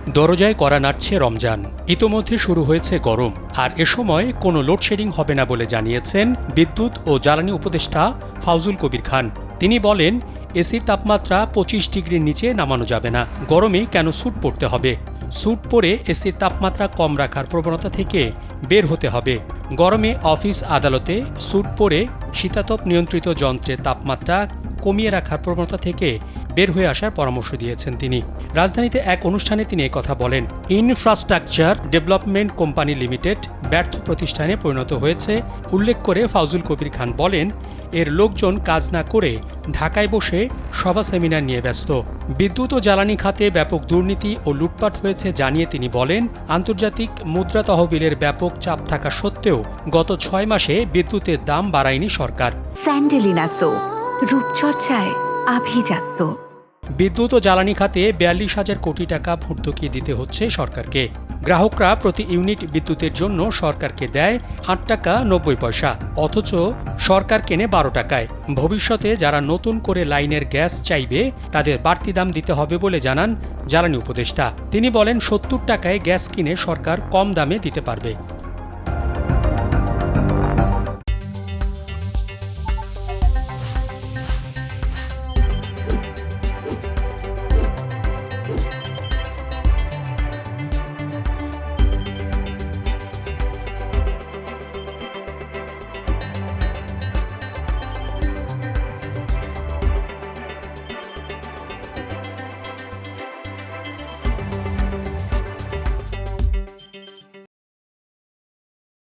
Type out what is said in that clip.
দরজায় কড়া নাড়ছে রমজান। ইতোমধ্যে শুরু হয়েছে গরম, আর এ সময় কোনো লোডশেডিং হবে না বলে জানিয়েছেন বিদ্যুৎ ও জ্বালানি উপদেষ্টা ফাউজুল কবির খান। তিনি বলেন, এসির তাপমাত্রা 25 ডিগ্রির নিচে নামানো যাবে না। গরমে কেন স্যুট পরতে হবে? স্যুট পরে এসির তাপমাত্রা কম রাখার প্রবণতা থেকে বের হতে হবে। গরমে অফিস আদালতে স্যুট পরে শীতাতপ নিয়ন্ত্রিত যন্ত্রের তাপমাত্রা কমিয়ে রাখার প্রবণতা থেকে বের হয়ে আসার পরামর্শ দিয়েছেন তিনি। রাজধানীতে এক অনুষ্ঠানে তিনি একথা বলেন। ইনফ্রাস্ট্রাকচার ডেভেলপমেন্ট কোম্পানি লিমিটেড ব্যর্থ প্রতিষ্ঠানে পরিণত হয়েছে উল্লেখ করে ফাউজুল কবির খান বলেন, এর লোকজন কাজ না করে ঢাকায় বসে সভা সেমিনার নিয়ে ব্যস্ত। বিদ্যুৎ ও জ্বালানি খাতে ব্যাপক দুর্নীতি ও লুটপাট হয়েছে জানিয়ে তিনি বলেন, আন্তর্জাতিক মুদ্রা তহবিলের ব্যাপক চাপ থাকা সত্ত্বেও গত 6 মাসে বিদ্যুতের দাম বাড়ায়নি সরকার। স্যান্ডেলিনা সো, রূপচর্চায় আভিজাত্য। বিদ্যুৎ ও জ্বালানি খাতে 42,000 কোটি টাকা ভর্তুকি দিতে হচ্ছে সরকারকে। গ্রাহকরা প্রতি ইউনিট বিদ্যুতের জন্য সরকারকে দেয় 8 টাকা 90 পয়সা, অথচ সরকার কেনে 12 টাকায়। ভবিষ্যতে যারা নতুন করে লাইনের গ্যাস চাইবে তাদের বাড়তি দাম দিতে হবে বলে জানান জ্বালানি উপদেষ্টা। তিনি বলেন, 70 টাকায় গ্যাস কিনে সরকার কম দামে দিতে পারবে।